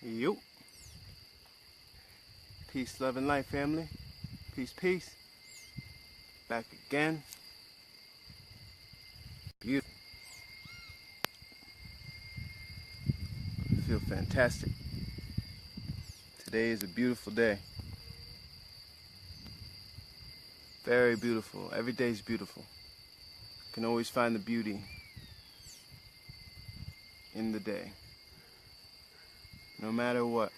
Yo. Peace, love, and life, family. Peace, peace. Back again. Beautiful. I feel fantastic. Today is a beautiful day. Very beautiful. Every day is beautiful. You can always find the beauty in the day. No matter what.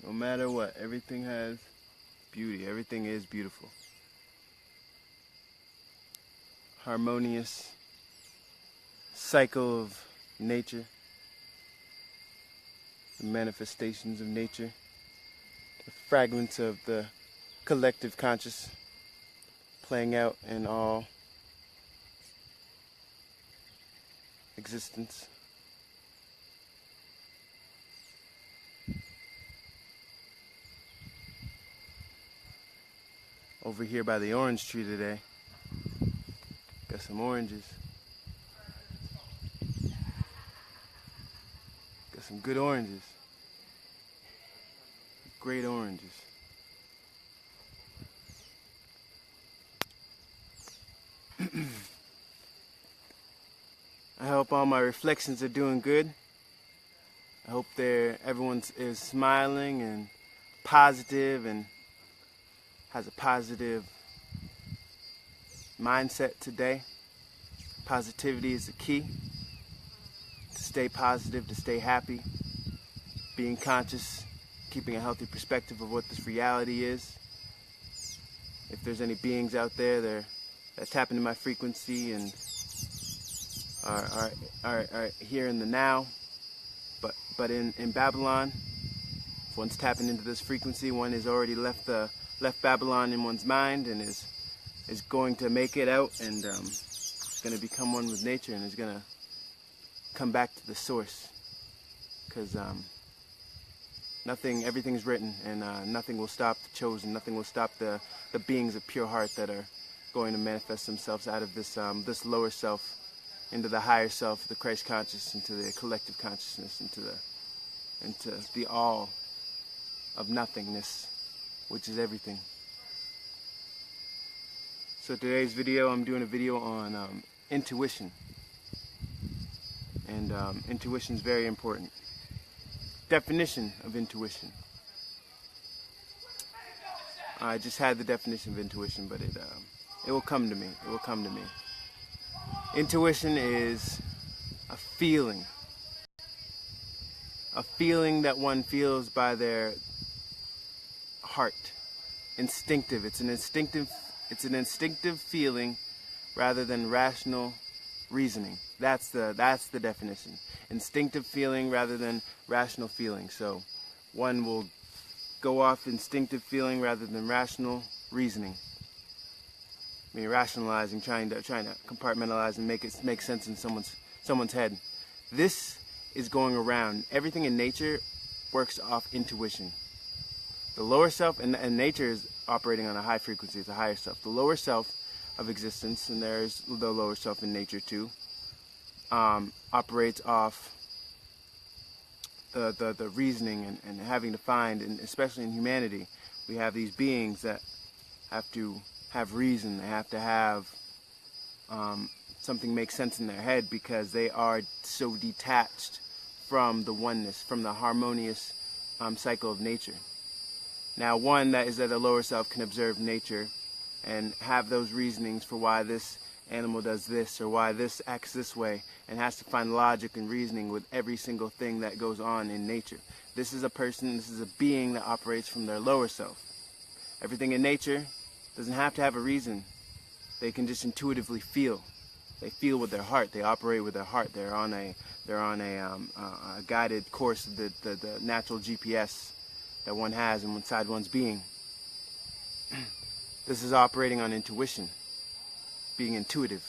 No matter what, everything has beauty. Everything is beautiful. Harmonious cycle of nature. The manifestations of nature. The fragments of the collective conscious playing out in all existence. Over here by the orange tree today, got some oranges. Got some good oranges. Great oranges. I hope all my reflections are doing good. I hope everyone is smiling and positive and has a positive mindset today. Positivity is the key. To stay positive, to stay happy, being conscious, keeping a healthy perspective of what this reality is. If there's any beings out there that tap into my frequency and are here in the now, but in Babylon, if one's tapping into this frequency, one has already left Babylon in one's mind and is going to make it out and is going to become one with nature and is going to come back to the source, because everything's written, and nothing will stop the chosen. Nothing will stop the beings of pure heart that are going to manifest themselves out of this lower self into the higher self, the Christ conscious, into the collective consciousness, into the all of nothingness, which is everything. So today's video, I'm doing a video on intuition, and intuition is very important. Definition of intuition. I just had the definition of intuition, but it will come to me. It will come to me. Intuition is a feeling that one feels by their heart. Instinctive. It's an instinctive feeling rather than rational reasoning. That's the definition. Instinctive feeling rather than rational feeling. So one will go off instinctive feeling rather than rational reasoning. I mean, rationalizing, trying to compartmentalize and make sense in someone's head. This is going around. Everything in nature works off intuition. The lower self, and nature is operating on a high frequency, it's a higher self. The lower self of existence, and there's the lower self in nature too, operates off the reasoning and having to find, and especially in humanity, we have these beings that have to have reason. They have to have something make sense in their head because they are so detached from the oneness, from the harmonious cycle of nature. Now, one that is at a lower self can observe nature and have those reasonings for why this animal does this or why this acts this way, and has to find logic and reasoning with every single thing that goes on in nature. This is a being that operates from their lower self. Everything in nature doesn't have to have a reason. They can just intuitively feel. They feel with their heart. They operate with their heart. They're on a guided course of the natural GPS that one has inside one's being. This is operating on intuition, being intuitive.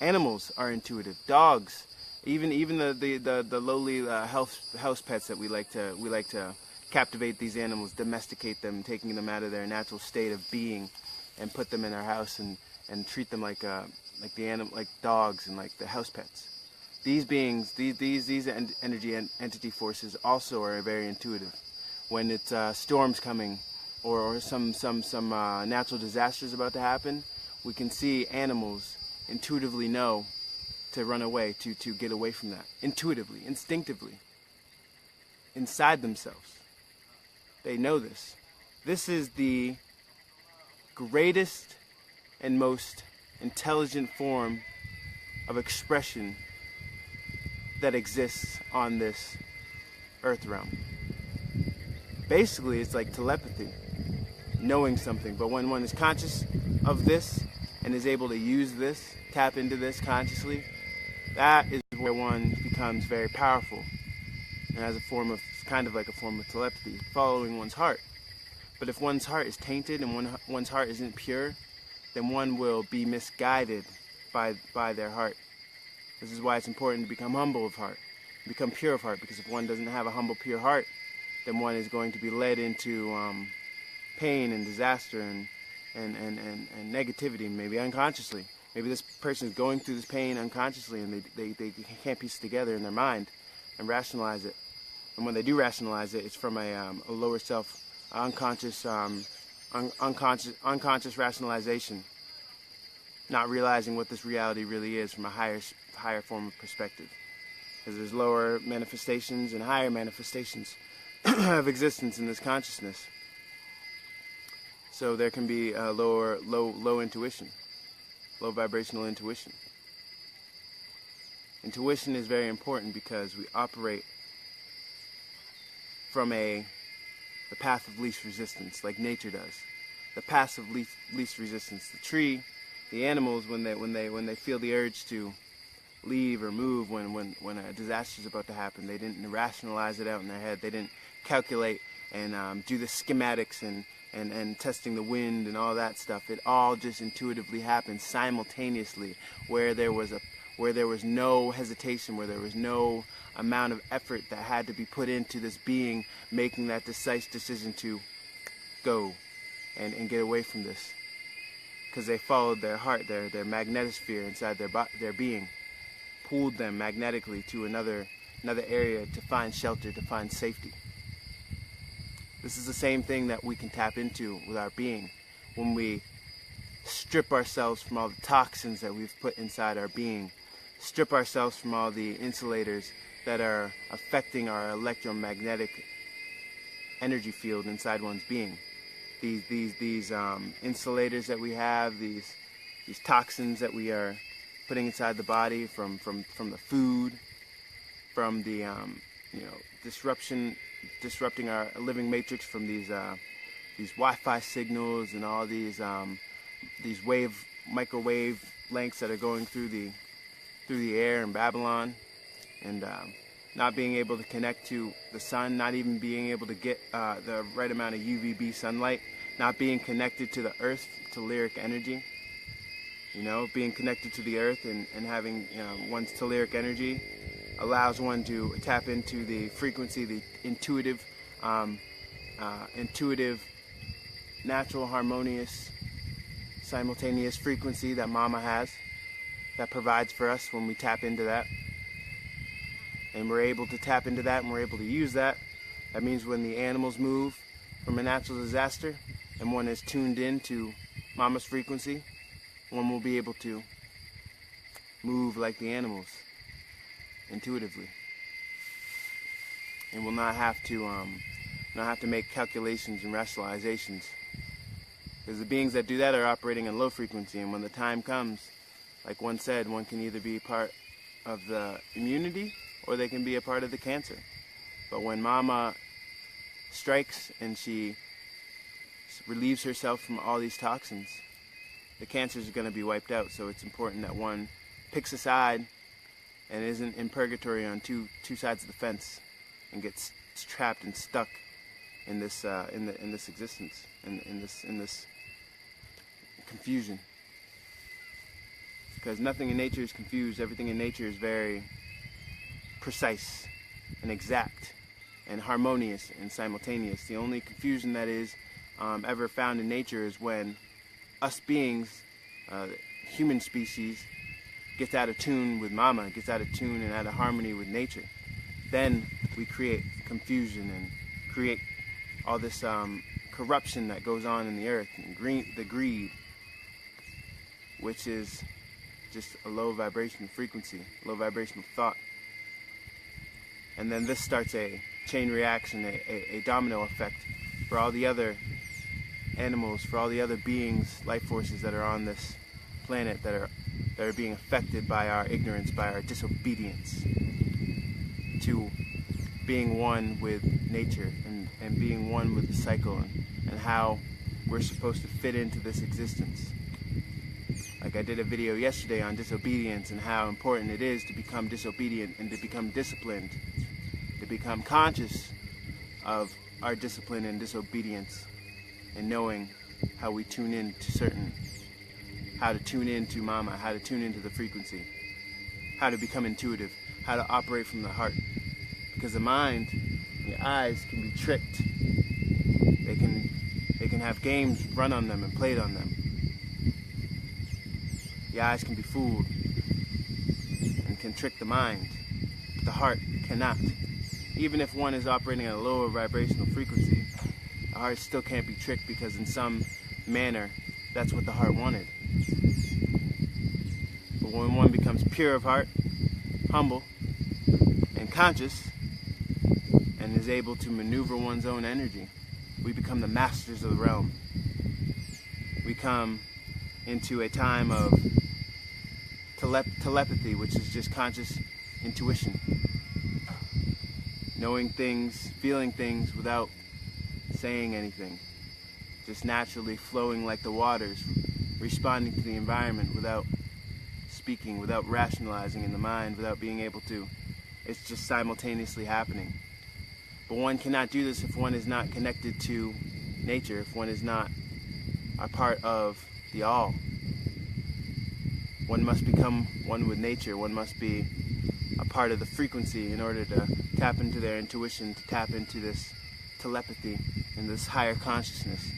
Animals are intuitive. Dogs, even the lowly house pets that we like to captivate these animals, domesticate them, taking them out of their natural state of being, and put them in our house and treat them like dogs and like the house pets. These beings, these energy entity forces also are very intuitive. When it's storms coming, or some natural disasters about to happen, we can see animals intuitively know to run away, to get away from that. Intuitively, instinctively, inside themselves. They know this. This is the greatest and most intelligent form of expression that exists on this earth realm. Basically, it's like telepathy, knowing something. But when one is conscious of this and is able to use this, tap into this consciously, that is where one becomes very powerful and has a form of, kind of like a form of telepathy, following one's heart. But if one's heart is tainted and one's heart isn't pure, then one will be misguided by their heart. This is why it's important to become humble of heart, become pure of heart, because if one doesn't have a humble, pure heart, then one is going to be led into pain and disaster and negativity, maybe unconsciously. Maybe this person is going through this pain unconsciously and they can't piece it together in their mind and rationalize it. And when they do rationalize it, it's from a lower self, unconscious rationalization, not realizing what this reality really is from a higher form of perspective. Because there's lower manifestations and higher manifestations of existence in this consciousness. So there can be a low intuition, low vibrational intuition. Intuition is very important because we operate from the path of least resistance, like nature does. The path of least resistance. The tree, the animals, when they feel the urge to leave or move when a disaster is about to happen, they didn't rationalize it out in their head. They didn't calculate and do the schematics and testing the wind and all that stuff. It all just intuitively happened simultaneously, where there was no hesitation, where there was no amount of effort that had to be put into this being making that decisive decision to go and get away from this, because they followed their heart, their magnetosphere inside their being, pulled them magnetically to another area to find shelter, to find safety. This is the same thing that we can tap into with our being when we strip ourselves from all the toxins that we've put inside our being, strip ourselves from all the insulators that are affecting our electromagnetic energy field inside one's being. These insulators that we have, these toxins that we are putting inside the body from the food, from the disrupting our living matrix from these Wi-Fi signals and all these microwave lengths that are going through the air in Babylon, and not being able to connect to the sun, not even being able to get the right amount of UVB sunlight, not being connected to the earth, to telluric energy. Being connected to the earth and having one's telluric energy allows one to tap into the frequency, the intuitive, natural, harmonious, simultaneous frequency that Mama has, that provides for us when we tap into that. And we're able to tap into that and we're able to use that. That means when the animals move from a natural disaster and one is tuned in to Mama's frequency, one will be able to move like the animals, intuitively, and will not have to make calculations and rationalizations, because the beings that do that are operating on low frequency. And when the time comes, like one said, one can either be part of the immunity or they can be a part of the cancer. But when Mama strikes and she relieves herself from all these toxins, the cancers are going to be wiped out. So it's important that one picks a side and isn't in purgatory on two sides of the fence and gets trapped and stuck in this in this existence, in this confusion. Because nothing in nature is confused. Everything in nature is very precise and exact and harmonious and simultaneous. The only confusion that is ever found in nature is when us beings, human species, gets out of tune with mama, gets out of tune and out of harmony with nature, then we create confusion and create all this corruption that goes on in the earth, and the greed, which is just a low vibrational frequency, low vibrational thought. And then this starts a chain reaction, a domino effect for all the other animals, for all the other beings, life forces that are on this planet that are being affected by our ignorance, by our disobedience to being one with nature and being one with the cycle and how we're supposed to fit into this existence. Like I did a video yesterday on disobedience and how important it is to become disobedient and to become disciplined, to become conscious of our discipline and disobedience, and knowing how we tune in to how to tune into mama, how to tune into the frequency, how to become intuitive, how to operate from the heart. Because the mind, your eyes can be tricked. They can have games run on them and played on them. The eyes can be fooled and can trick the mind, but the heart cannot. Even if one is operating at a lower vibrational frequency, the heart still can't be tricked, because in some manner, that's what the heart wanted. But when one becomes pure of heart, humble, and conscious, and is able to maneuver one's own energy, we become the masters of the realm. We come into a time of telepathy, which is just conscious intuition. Knowing things, feeling things without saying anything. Just naturally flowing like the waters, responding to the environment without speaking, without rationalizing in the mind, without being able to. It's just simultaneously happening. But one cannot do this if one is not connected to nature, if one is not a part of the all. One must become one with nature. One must be a part of the frequency in order to tap into their intuition, to tap into this telepathy and this higher consciousness.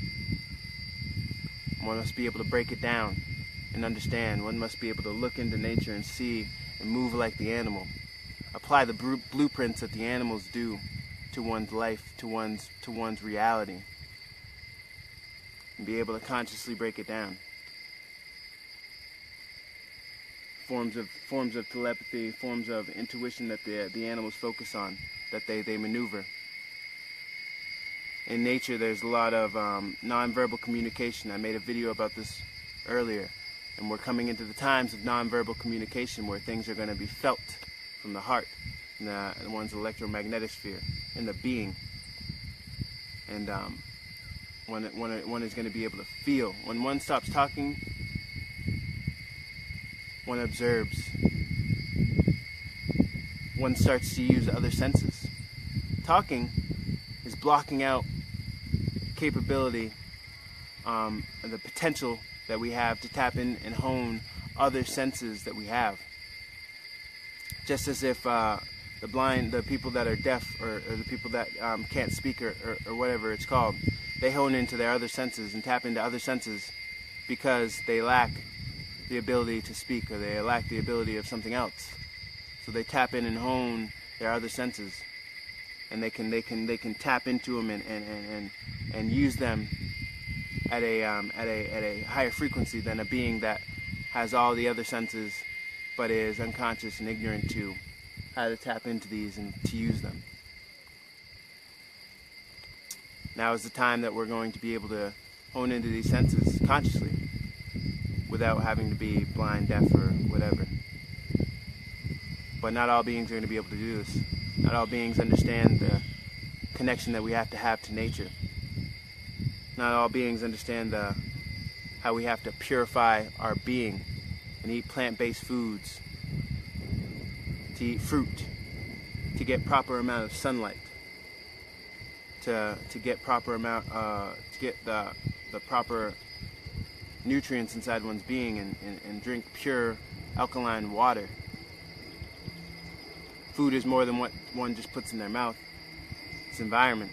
One must be able to break it down and understand. One must be able to look into nature and see and move like the animal. Apply the blueprints that the animals do to one's life, to one's reality, and be able to consciously break it down. Forms of telepathy, forms of intuition that the animals focus on, that they maneuver. In nature, there's a lot of nonverbal communication. I made a video about this earlier, and we're coming into the times of nonverbal communication where things are going to be felt from the heart, in one's electromagnetic sphere, in the being. And one is going to be able to feel. When one stops talking, one observes. One starts to use other senses. Talking is blocking out capability, the potential that we have to tap in and hone other senses that we have. Just as if the blind, the people that are deaf, or the people that can't speak, or whatever it's called, they hone into their other senses and tap into other senses because they lack the ability to speak, or they lack the ability of something else. So they tap in and hone their other senses, and they can tap into them and use them at a higher frequency than a being that has all the other senses but is unconscious and ignorant to how to tap into these and to use them. Now is the time that we're going to be able to hone into these senses consciously, without having to be blind, deaf, or whatever. But not all beings are going to be able to do this. Not all beings understand the connection that we have to nature. Not all beings understand how we have to purify our being and eat plant-based foods, to eat fruit, to get proper amount of sunlight, to get proper amount, to get the proper nutrients inside one's being, and drink pure alkaline water. Food is more than what one just puts in their mouth. It's environment.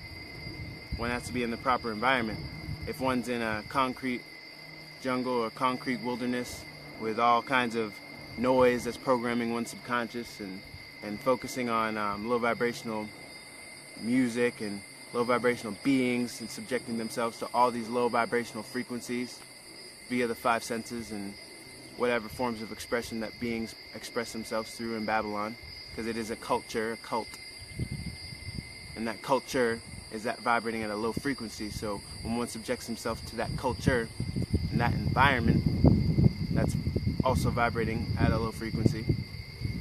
One has to be in the proper environment. If one's in a concrete jungle or concrete wilderness with all kinds of noise that's programming one's subconscious, and focusing on low vibrational music and low vibrational beings, and subjecting themselves to all these low vibrational frequencies via the five senses and whatever forms of expression that beings express themselves through in Babylon, because it is a culture, a cult. And that culture is that vibrating at a low frequency. So when one subjects himself to that culture and that environment that's also vibrating at a low frequency,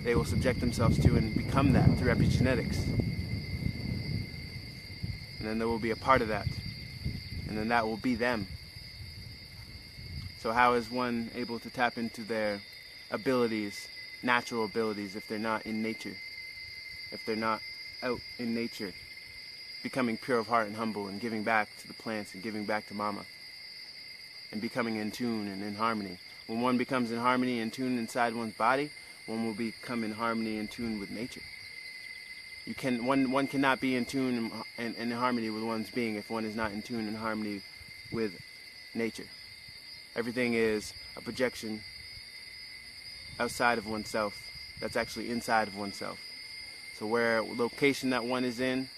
they will subject themselves to and become that through epigenetics. And then there will be a part of that. And then that will be them. So how is one able to tap into their abilities, natural abilities, if they're not in nature? If they're not out in nature, becoming pure of heart and humble and giving back to the plants and giving back to Mama and becoming in tune and in harmony. When one becomes in harmony and tune inside one's body, one will become in harmony and tune with nature. One cannot be in tune and in harmony with one's being if one is not in tune and harmony with nature. Everything is a projection outside of oneself that's actually inside of oneself. So where location that one is in,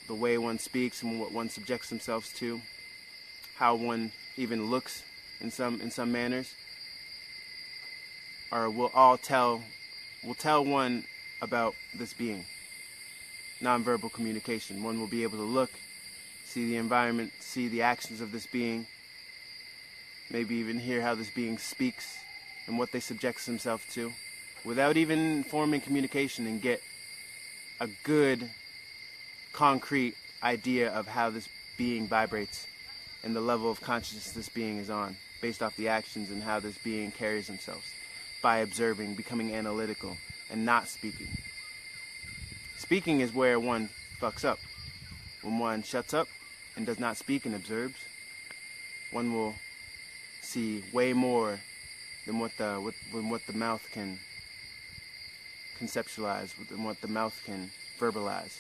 the way one speaks and what one subjects themselves to, how one even looks in some manners, will tell one about this being. Nonverbal communication. One will be able to look, see the environment, see the actions of this being, maybe even hear how this being speaks and what they subject themselves to, without even forming communication, and get a good, concrete idea of how this being vibrates and the level of consciousness this being is on, based off the actions and how this being carries themselves, by observing, becoming analytical, and not speaking. Speaking is where one fucks up. When one shuts up and does not speak and observes, one will see way more than what the mouth can conceptualize, than what the mouth can verbalize.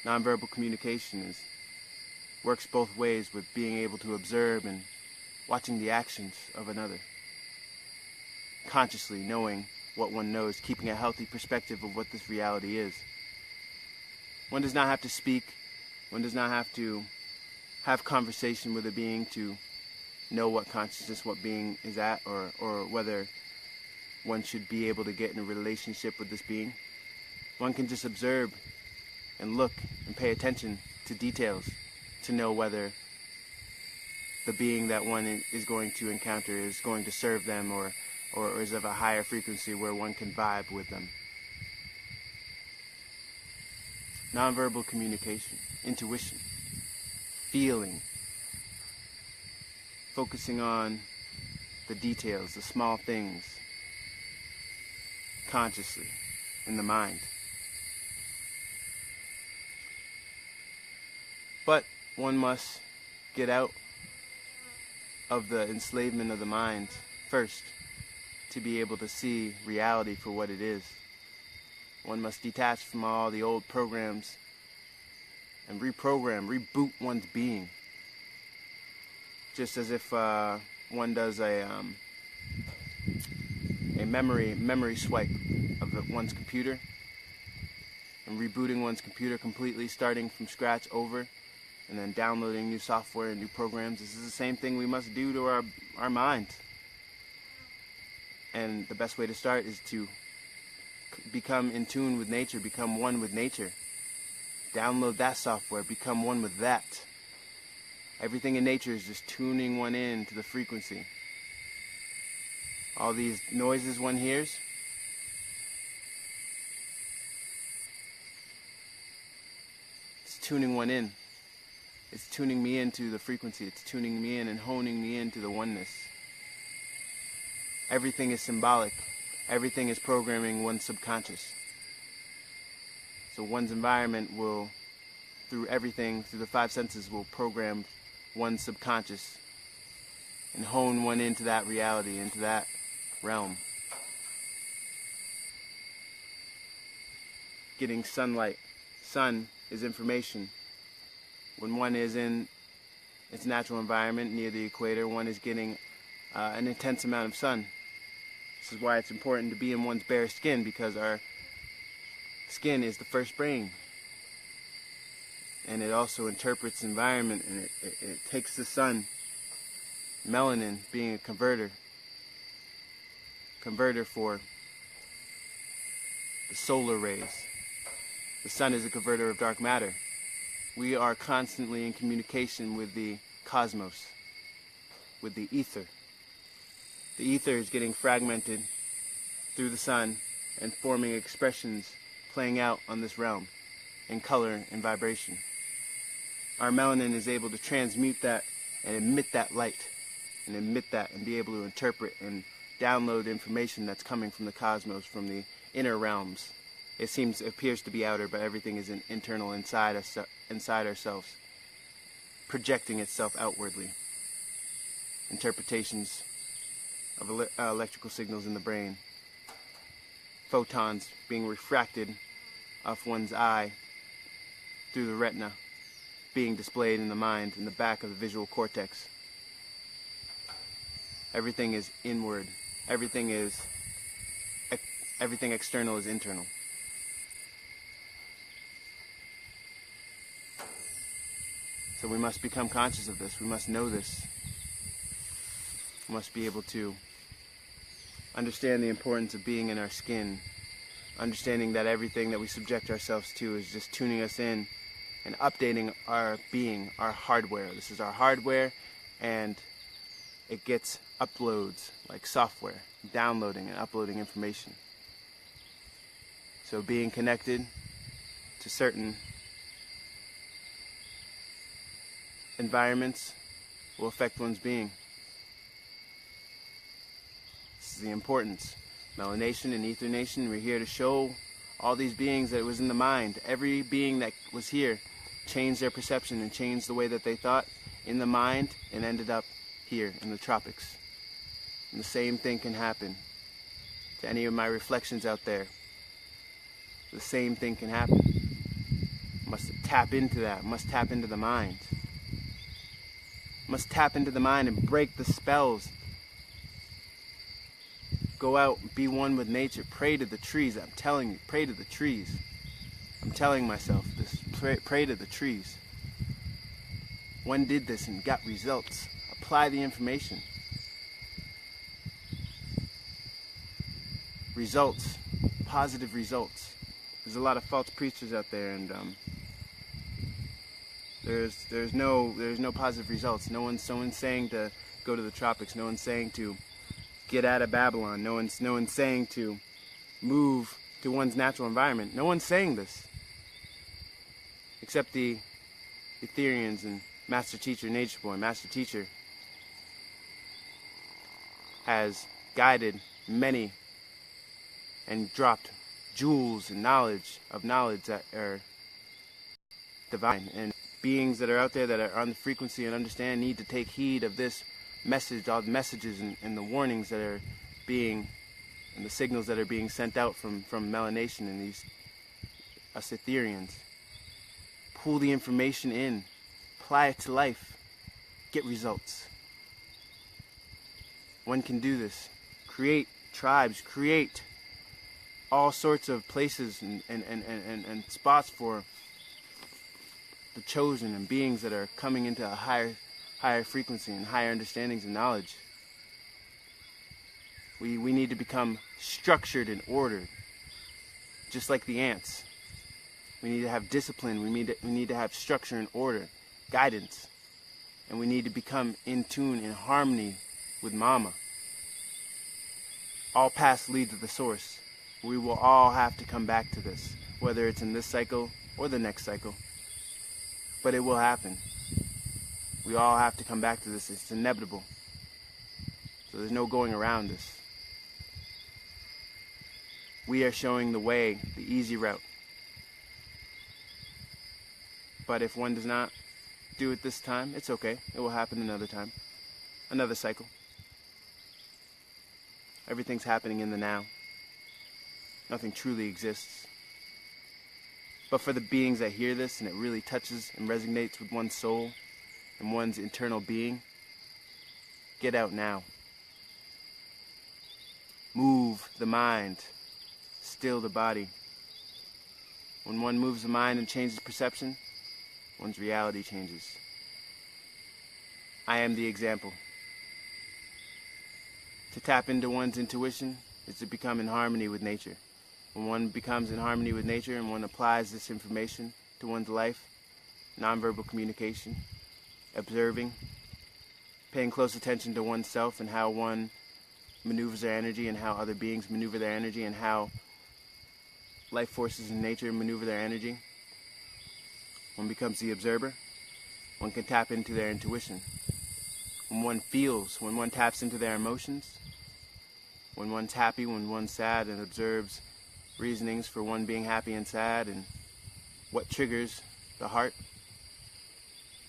Nonverbal communication works both ways, with being able to observe and watching the actions of another. Consciously knowing what one knows, keeping a healthy perspective of what this reality is. One does not have to speak, one does not have to have conversation with a being to know what consciousness, what being is at, or whether one should be able to get in a relationship with this being. One can just observe and look and pay attention to details to know whether the being that one is going to encounter is going to serve them or is of a higher frequency where one can vibe with them. Nonverbal communication, intuition, feeling, focusing on the details, the small things, consciously, in the mind. But one must get out of the enslavement of the mind first to be able to see reality for what it is. One must detach from all the old programs and reboot one's being. Just as if one does a memory swipe of one's computer, and rebooting one's computer completely, starting from scratch over, and then downloading new software and new programs. This is the same thing we must do to our mind. And the best way to start is to become in tune with nature, become one with nature. Download that software, become one with that. Everything in nature is just tuning one in to the frequency. All these noises one hears, it's tuning one in. It's tuning me into the frequency. It's tuning me in and honing me into the oneness. Everything is symbolic. Everything is programming one's subconscious. So one's environment will, through everything, through the five senses, will program one's subconscious and hone one into that reality, into that realm. Getting sunlight. Sun is information. When one is in its natural environment near the equator, one is getting an intense amount of sun. This is why it's important to be in one's bare skin, because our skin is the first brain. And it also interprets environment, and it takes the sun, melanin being a converter for the solar rays. The sun is a converter of dark matter. We are constantly in communication with the cosmos, with the ether. The ether is getting fragmented through the sun and forming expressions playing out on this realm in color and vibration. Our melanin is able to transmute that and emit that light, and be able to interpret and download information that's coming from the cosmos, from the inner realms. It appears to be outer, but everything is internal inside ourselves, projecting itself outwardly. Interpretations of electrical signals in the brain, photons being refracted off one's eye through the retina, being displayed in the mind, in the back of the visual cortex. Everything is inward. Everything external is internal. So we must become conscious of this. We must know this. We must be able to understand the importance of being in our skin, understanding that everything that we subject ourselves to is just tuning us in and updating our being, our hardware. This is our hardware, and it gets uploads like software, downloading and uploading information. So being connected to certain environments will affect one's being. This is the importance. Melanation and Ether Nation, we're here to show all these beings that it was in the mind. Every being that was here changed their perception and changed the way that they thought in the mind and ended up here in the tropics. And the same thing can happen to any of my reflections out there. The same thing can happen. Must tap into that. Must tap into the mind. Must tap into the mind and break the spells. Go out, be one with nature. Pray to the trees. I'm telling you, pray to the trees. I'm telling myself this. Pray to the trees. One did this and got results. Apply the information. Results. Positive results. There's a lot of false preachers out there, and there's no positive results. No one's saying to go to the tropics. No one's saying to get out of Babylon. No one's saying to move to one's natural environment. No one's saying this, except the Etherians and Master Teacher Nature Boy. Master Teacher has guided many and dropped jewels and knowledge that are divine, and beings that are out there that are on the frequency and understand need to take heed of this message, all the messages and the warnings that are being, and the signals that are being sent out from Melanation and these us Etherians. Pull the information in, apply it to life, get results. One can do this. Create tribes, create all sorts of places and spots for the chosen and beings that are coming into a higher frequency and higher understandings and knowledge. We need to become structured and ordered, just like the ants. We need to have discipline. We need to have structure and order, guidance, and we need to become in tune, in harmony with Mama. All paths lead to the source. We will all have to come back to this, whether it's in this cycle or the next cycle. But it will happen. We all have to come back to this. It's inevitable. So there's no going around this. We are showing the way, the easy route. But if one does not do it this time, it's okay. It will happen another time. Another cycle. Everything's happening in the now. Nothing truly exists. But for the beings that hear this and it really touches and resonates with one's soul and one's internal being, get out now. move the mind, still the body. When one moves the mind and changes perception, one's reality changes. I am the example. To tap into one's intuition is to become in harmony with nature. When one becomes in harmony with nature and one applies this information to one's life, nonverbal communication, observing, paying close attention to oneself and how one maneuvers their energy and how other beings maneuver their energy and how life forces in nature maneuver their energy. One becomes the observer. One can tap into their intuition. When one feels, when one taps into their emotions, when one's happy, when one's sad, and observes reasonings for one being happy and sad and what triggers the heart,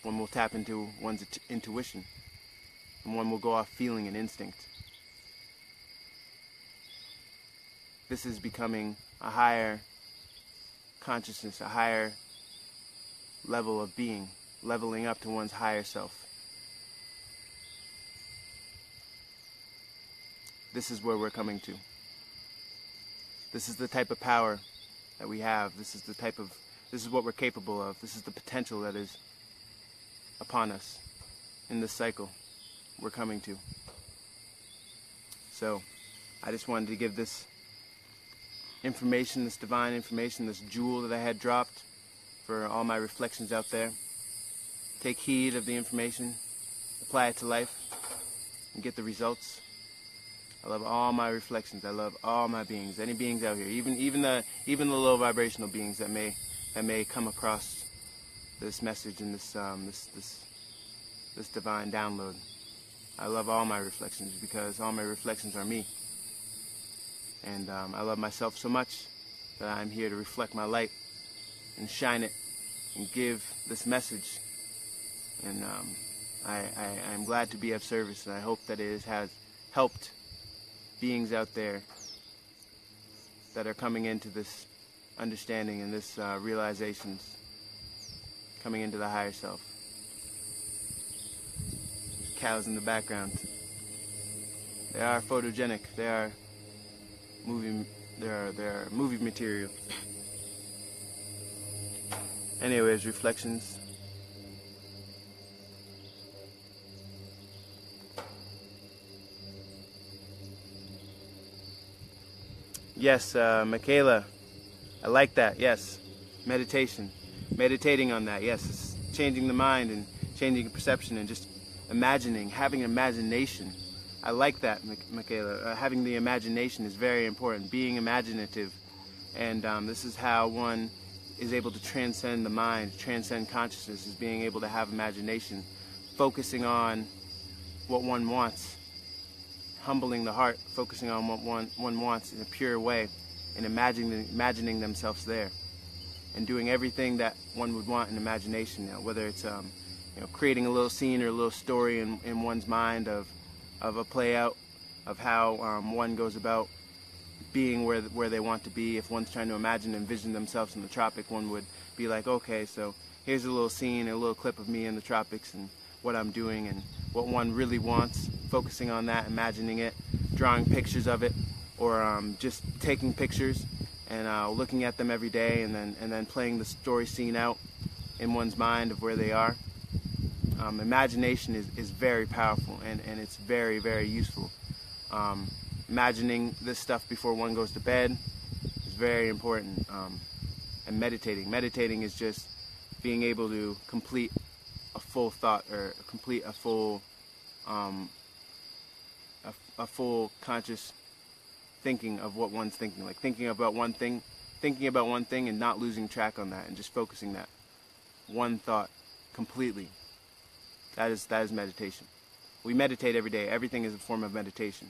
one will tap into one's intuition and one will go off feeling and instinct. This is becoming a higher consciousness, a higher level of being, leveling up to one's higher self. This is where we're coming to. This is the type of power that we have. This is what we're capable of. This is the potential that is upon us in this cycle we're coming to. So, I just wanted to give this information, this divine information, this jewel that I had dropped for all my reflections out there. Take heed of the information, apply it to life, and get the results. I love all my reflections. I love all my beings, any beings out here, even the low vibrational beings that may come across this message and this divine download. I love all my reflections because all my reflections are me. And I love myself so much that I'm here to reflect my light and shine it and give this message. And I'm glad to be of service, and I hope that it has helped beings out there that are coming into this understanding and this realizations, coming into the higher self. Cows in the background. They are photogenic. They are movie material. Anyways, reflections. Yes, Michaela, I like that. Yes, meditation, meditating on that. Yes, it's changing the mind and changing the perception and just imagining, having imagination. I like that, Michaela. Having the imagination is very important. Being imaginative, and this is how one is able to transcend the mind, transcend consciousness. Is being able to have imagination, focusing on what one wants. Humbling the heart, focusing on what one wants in a pure way, and imagining themselves there, and doing everything that one would want in imagination. Now, whether it's creating a little scene or a little story in one's mind of a play out of how one goes about being where they want to be. If one's trying to imagine and envision themselves in the tropic, one would be like, okay, so here's a little scene, a little clip of me in the tropics and what I'm doing and what one really wants, focusing on that, imagining it, drawing pictures of it, or just taking pictures and looking at them every day, and then playing the story scene out in one's mind of where they are. Imagination is very powerful and it's very, very useful. Imagining this stuff before one goes to bed is very important. And meditating is just being able to complete a full thought or complete a full conscious thinking of what one's thinking, like thinking about one thing and not losing track on that and just focusing that one thought completely. That is meditation. We meditate every day. Everything is a form of meditation.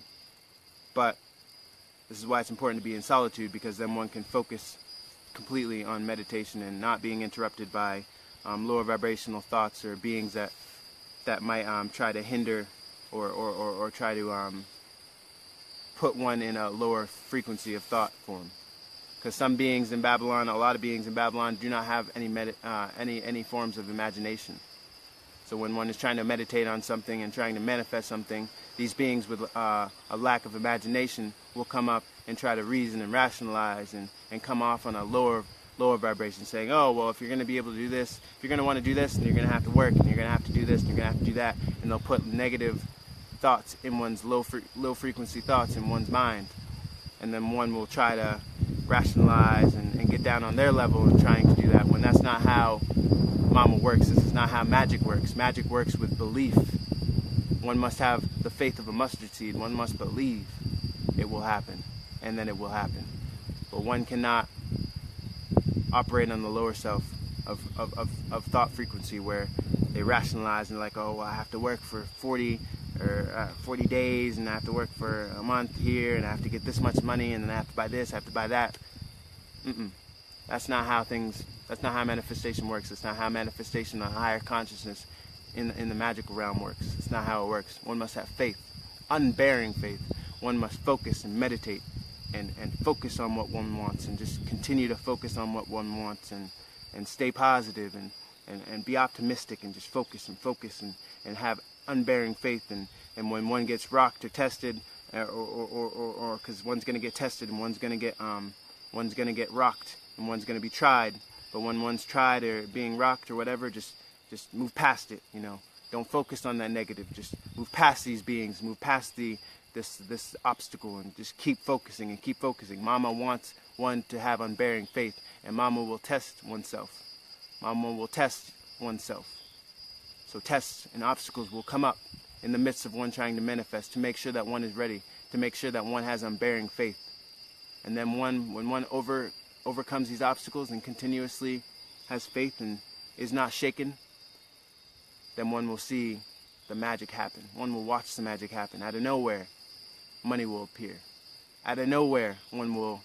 But this is why it's important to be in solitude, because then one can focus completely on meditation and not being interrupted by lower vibrational thoughts or beings that might try to hinder or try to put one in a lower frequency of thought form. Because some beings in Babylon, a lot of beings in Babylon, do not have any forms of imagination. So when one is trying to meditate on something and trying to manifest something, these beings with a lack of imagination will come up and try to reason and rationalize and come off on a lower vibration, saying, oh, well, if you're going to be able to do this, if you're going to want to do this, then you're going to have to work, and you're going to have to do this, and you're going to have to do that. And they'll put negative thoughts in one's low frequency thoughts in one's mind. And then one will try to rationalize and get down on their level in trying to do that, when that's not how Mama works. This is not how magic works. Magic works with belief. One must have the faith of a mustard seed. One must believe it will happen, and then it will happen. But one cannot operate on the lower self of thought frequency, where they rationalize and like, oh, well, I have to work for 40 days, and I have to work for a month here, and I have to get this much money, and then I have to buy this, I have to buy that. That's not how manifestation works. It's not how manifestation on higher consciousness in the magical realm works. It's not how it works. One must have faith, unbearing faith. One must focus and meditate and focus on what one wants, and just continue to focus on what one wants, and stay positive and be optimistic, and just focus and have unbearing faith. And when one gets rocked or tested, or because one's going to get tested, and one's going to get rocked, and one's going to be tried. But when one's tried or being rocked or whatever, just move past it. Don't focus on that negative. Just move past these beings, move past this obstacle, and just keep focusing and keep focusing. Mama wants one to have unbearing faith, and Mama will test oneself. Mama will test oneself. So tests and obstacles will come up in the midst of one trying to manifest, to make sure that one is ready, to make sure that one has unbearing faith. And then when one overcomes these obstacles and continuously has faith and is not shaken, then one will see the magic happen. One will watch the magic happen. Out of nowhere, money will appear. Out of nowhere, one will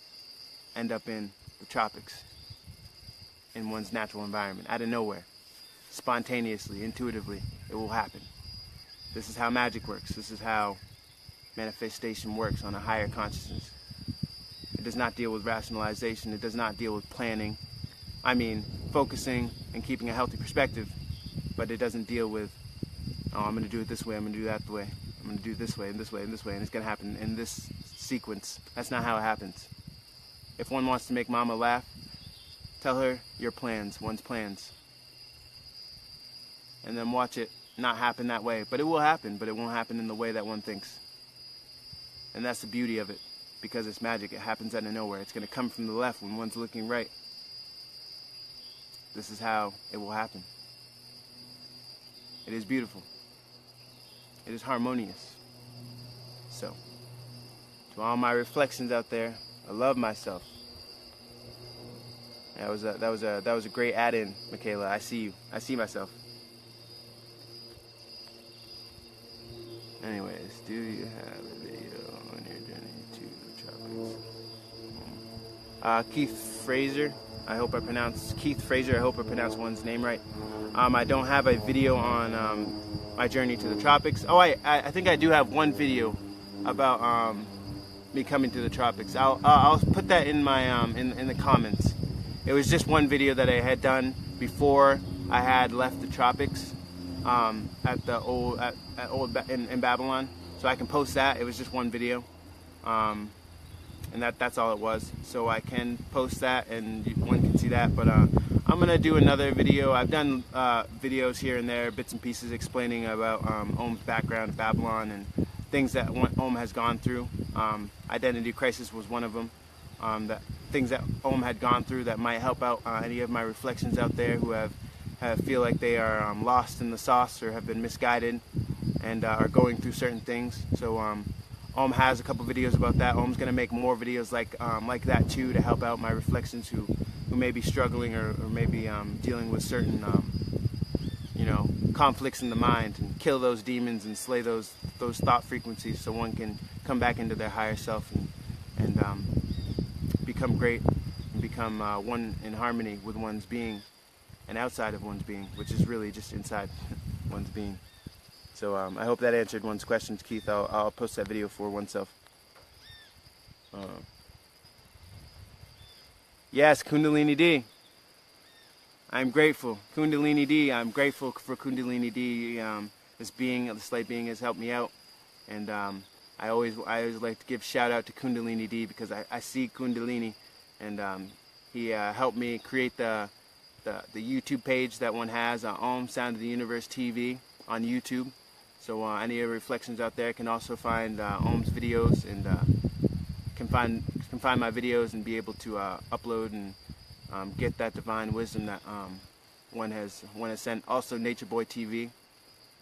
end up in the tropics, in one's natural environment. Out of nowhere, spontaneously, intuitively, it will happen. This is how magic works. This is how manifestation works on a higher consciousness. It does not deal with rationalization. It does not deal with planning. I mean, focusing and keeping a healthy perspective. But it doesn't deal with, oh, I'm going to do it this way, I'm going to do that way, I'm going to do this way and this way and this way, and it's going to happen in this sequence. That's not how it happens. If one wants to make Mama laugh, tell her your plans, one's plans. And then watch it not happen that way. But it will happen, but it won't happen in the way that one thinks. And that's the beauty of it. Because it's magic, it happens out of nowhere. It's going to come from the left when one's looking right. This is how it will happen. It is beautiful. It is harmonious. So, to all my reflections out there, I love myself. That was a great add-in, Michaela. I see you. I see myself. Anyways, do you have a video on your journey to the tropics? Keith Fraser. I hope I pronounced one's name right. I don't have a video on my journey to the tropics. Oh, I think I do have one video about me coming to the tropics. I'll put that in my in the comments. It was just one video that I had done before I had left the tropics at the old in Babylon. So I can post that. It was just one video. And that's all it was. So I can post that and one can see that. But I'm gonna do another video. I've done videos here and there, bits and pieces, explaining about Om's background in Babylon and things that Om has gone through. Identity crisis was one of them. Things that Om had gone through that might help out any of my reflections out there who feel like they are lost in the sauce or have been misguided and are going through certain things. So Om has a couple videos about that. Om's gonna make more videos like that too, to help out my reflections who may be struggling or maybe dealing with certain conflicts in the mind, and kill those demons and slay those thought frequencies, so one can come back into their higher self and become great and become one in harmony with one's being and outside of one's being, which is really just inside one's being. So I hope that answered one's questions, Keith. I'll post that video for oneself. Yes, Kundalini D. I'm grateful. Kundalini D. I'm grateful for Kundalini D. This light being has helped me out. And I always like to give shout out to Kundalini D, because I see Kundalini, and he helped me create the YouTube page that one has, Om Sound of the Universe TV on YouTube. So any reflections out there can also find Om's videos, and can find my videos and be able to upload and get that divine wisdom that one has sent. Also Nature Boy TV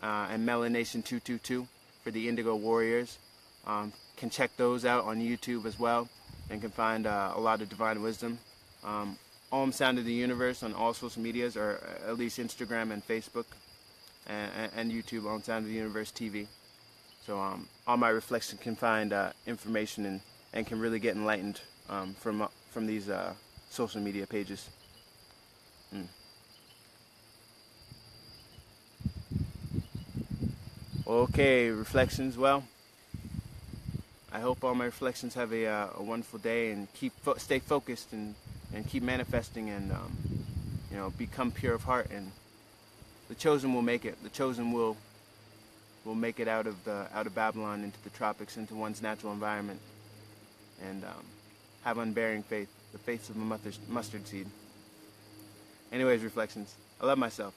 and Melanation 222 for the Indigo Warriors. Can check those out on YouTube as well, and can find a lot of divine wisdom. Om Sound of the Universe on all social medias, or at least Instagram and Facebook, and YouTube, Om Sound of the Universe TV. So all my reflections can find information and can really get enlightened from these social media pages. Okay, reflections. Well, I hope all my reflections have a wonderful day, and stay focused and keep manifesting, and become pure of heart, and the chosen will make it. The chosen will make it out of Babylon into the tropics, into one's natural environment, and have unbearing faith, the faith of a mustard seed. Anyways, reflections. I love myself.